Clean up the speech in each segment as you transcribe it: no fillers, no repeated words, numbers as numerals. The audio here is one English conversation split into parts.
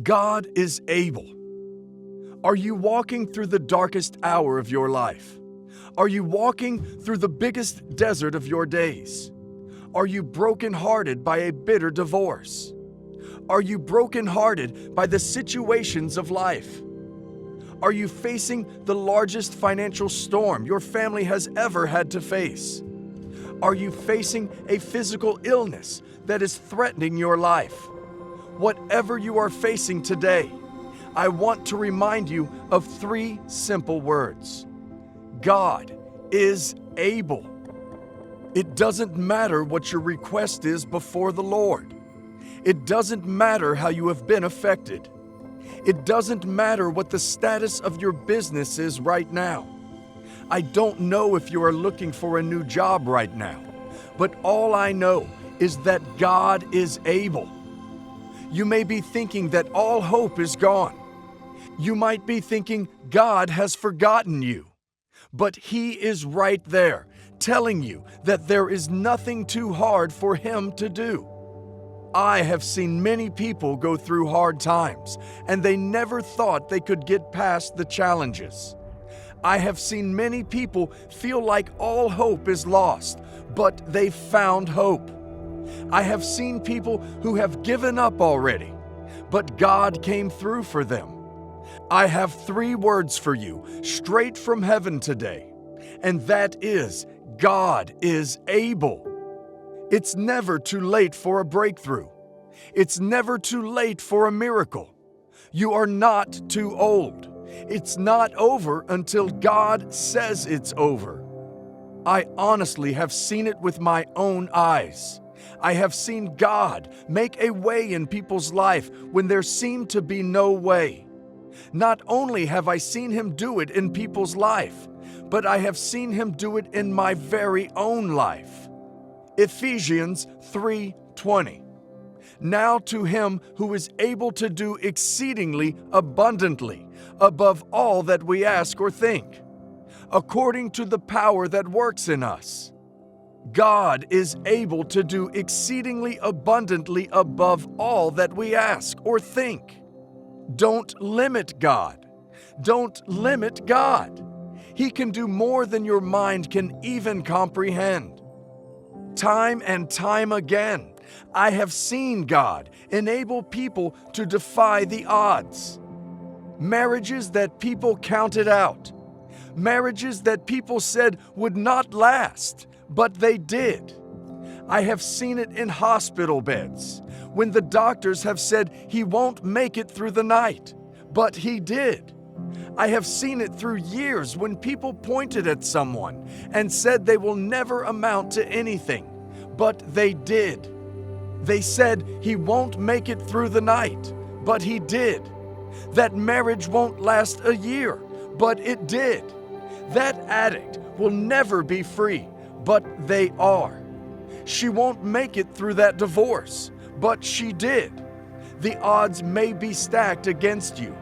God is able. Are you walking through the darkest hour of your life? Are you walking through the biggest desert of your days? Are you brokenhearted by a bitter divorce? Are you brokenhearted by the situations of life? Are you facing the largest financial storm your family has ever had to face? Are you facing a physical illness that is threatening your life? Whatever you are facing today, I want to remind you of 3 simple words. God is able. It doesn't matter what your request is before the Lord. It doesn't matter how you have been affected. It doesn't matter what the status of your business is right now. I don't know if you are looking for a new job right now, but all I know is that God is able. You may be thinking that all hope is gone. You might be thinking God has forgotten you, but He is right there, telling you that there is nothing too hard for Him to do. I have seen many people go through hard times, and they never thought they could get past the challenges. I have seen many people feel like all hope is lost, but they found hope. I have seen people who have given up already, but God came through for them. I have 3 words for you straight from heaven today, and that is, God is able. It's never too late for a breakthrough. It's never too late for a miracle. You are not too old. It's not over until God says it's over. I honestly have seen it with my own eyes. I have seen God make a way in people's life when there seemed to be no way. Not only have I seen Him do it in people's life, but I have seen Him do it in my very own life. Ephesians 3:20. Now to Him who is able to do exceedingly abundantly, above all that we ask or think, according to the power that works in us. God is able to do exceedingly abundantly above all that we ask or think. Don't limit God. Don't limit God. He can do more than your mind can even comprehend. Time and time again, I have seen God enable people to defy the odds. Marriages that people counted out. Marriages that people said would not last, but they did. I have seen it in hospital beds, when the doctors have said he won't make it through the night, but he did. I have seen it through years when people pointed at someone and said they will never amount to anything, but they did. They said he won't make it through the night, but he did. That marriage won't last a year, but it did. That addict will never be free, but they are. She won't make it through that divorce, but she did. The odds may be stacked against you.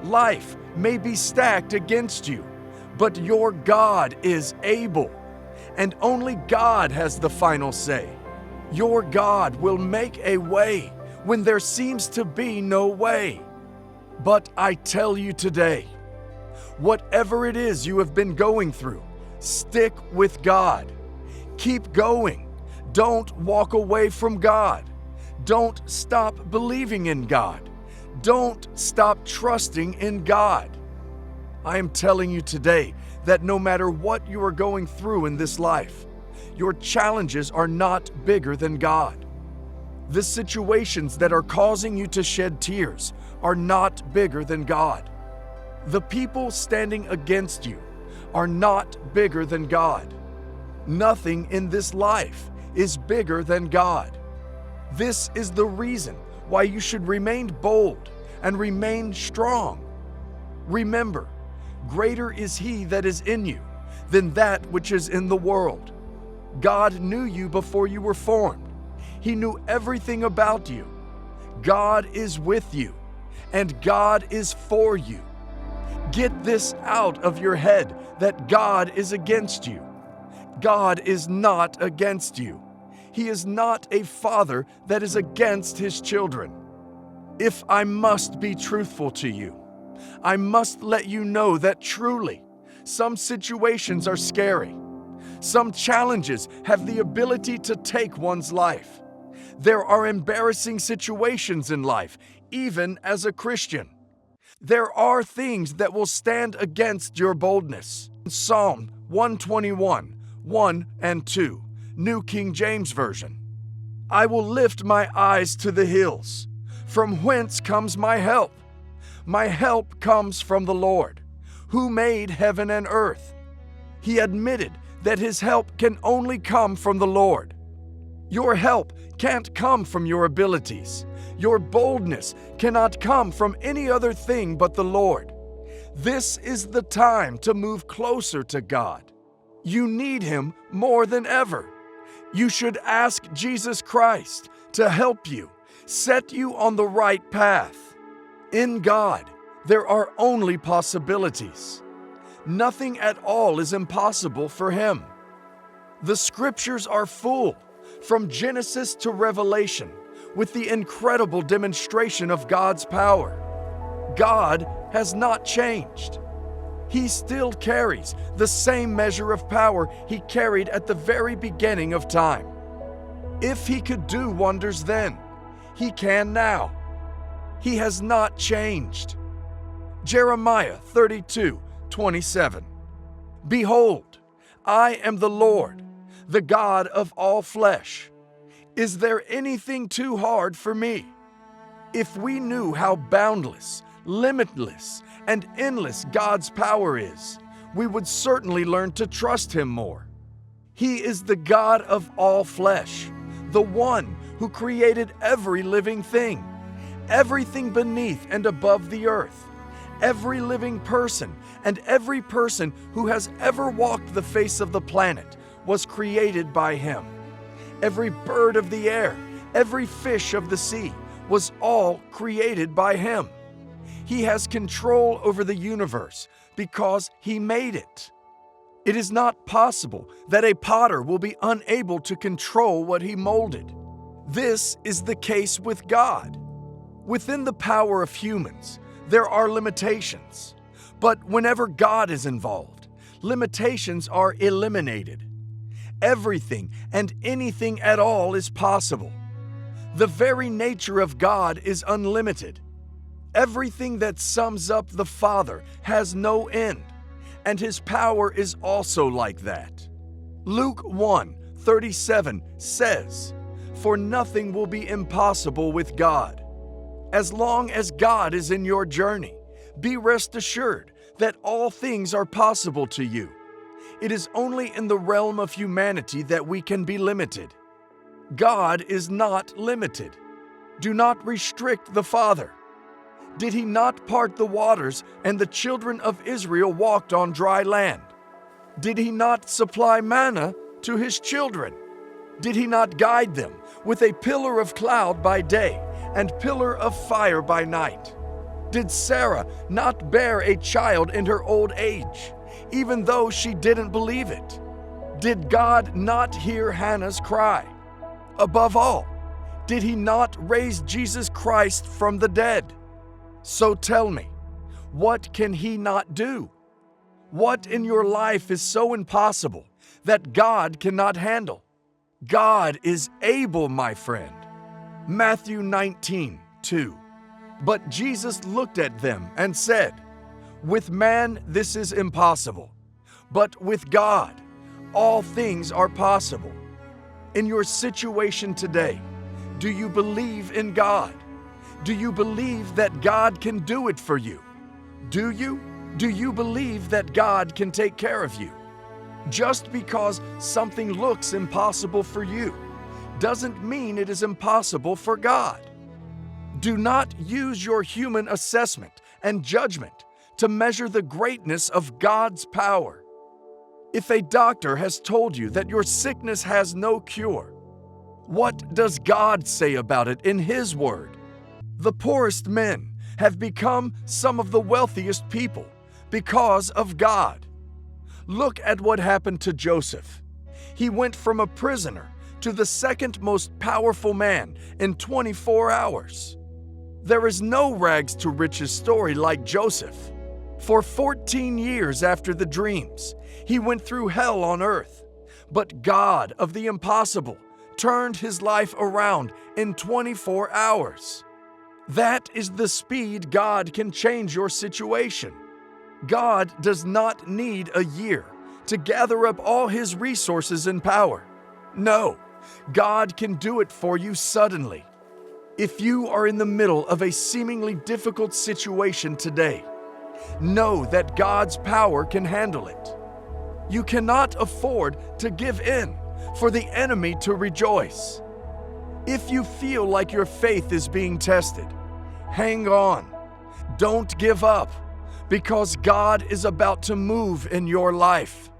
Life may be stacked against you, but your God is able, and only God has the final say. Your God will make a way when there seems to be no way. But I tell you today, whatever it is you have been going through, stick with God. Keep going. Don't walk away from God. Don't stop believing in God. Don't stop trusting in God. I am telling you today that no matter what you are going through in this life, your challenges are not bigger than God. The situations that are causing you to shed tears are not bigger than God. The people standing against you are not bigger than God. Nothing in this life is bigger than God. This is the reason why you should remain bold and remain strong. Remember, greater is He that is in you than that which is in the world. God knew you before you were formed. He knew everything about you. God is with you, and God is for you. Get this out of your head that God is against you. God is not against you. He is not a father that is against his children. If I must be truthful to you, I must let you know that truly, some situations are scary. Some challenges have the ability to take one's life. There are embarrassing situations in life, even as a Christian. There are things that will stand against your boldness. Psalm 121, 1 and 2, New King James Version. I will lift my eyes to the hills. From whence comes my help? My help comes from the Lord, who made heaven and earth. He admitted that his help can only come from the Lord. Your help can't come from your abilities. Your boldness cannot come from any other thing but the Lord. This is the time to move closer to God. You need Him more than ever. You should ask Jesus Christ to help you, set you on the right path. In God, there are only possibilities. Nothing at all is impossible for Him. The Scriptures are full, from Genesis to Revelation, with the incredible demonstration of God's power. God has not changed. He still carries the same measure of power He carried at the very beginning of time. If He could do wonders then, He can now. He has not changed. Jeremiah 32:27. Behold, I am the Lord, the God of all flesh. Is there anything too hard for me? If we knew how boundless, limitless, and endless God's power is, we would certainly learn to trust Him more. He is the God of all flesh, the one who created every living thing, everything beneath and above the earth, every living person, and every person who has ever walked the face of the planet was created by Him. Every bird of the air, every fish of the sea was all created by Him. He has control over the universe because He made it. It is not possible that a potter will be unable to control what he molded. This is the case with God. Within the power of humans, there are limitations. But whenever God is involved, limitations are eliminated. Everything and anything at all is possible. The very nature of God is unlimited. Everything that sums up the Father has no end, and His power is also like that. Luke 1:37 says, "For nothing will be impossible with God." As long as God is in your journey, be rest assured that all things are possible to you. It is only in the realm of humanity that we can be limited. God is not limited. Do not restrict the Father. Did He not part the waters and the children of Israel walked on dry land? Did He not supply manna to His children? Did He not guide them with a pillar of cloud by day and pillar of fire by night? Did Sarah not bear a child in her old age, even though she didn't believe it? Did God not hear Hannah's cry? Above all, did He not raise Jesus Christ from the dead? So tell me, what can He not do? What in your life is so impossible that God cannot handle? God is able, my friend. Matthew 19:2. But Jesus looked at them and said, "With man this is impossible, but with God all things are possible." In your situation today, do you believe in God? Do you believe that God can do it for you? Do you? Do you believe that God can take care of you? Just because something looks impossible for you doesn't mean it is impossible for God. Do not use your human assessment and judgment to measure the greatness of God's power. If a doctor has told you that your sickness has no cure, what does God say about it in His Word? The poorest men have become some of the wealthiest people because of God. Look at what happened to Joseph. He went from a prisoner to the second most powerful man in 24 hours. There is no rags to riches story like Joseph. For 14 years after the dreams, he went through hell on earth. But God of the impossible turned his life around in 24 hours. That is the speed God can change your situation. God does not need a year to gather up all his resources and power. No, God can do it for you suddenly. If you are in the middle of a seemingly difficult situation today, know that God's power can handle it. You cannot afford to give in for the enemy to rejoice. If you feel like your faith is being tested, hang on. Don't give up, because God is about to move in your life.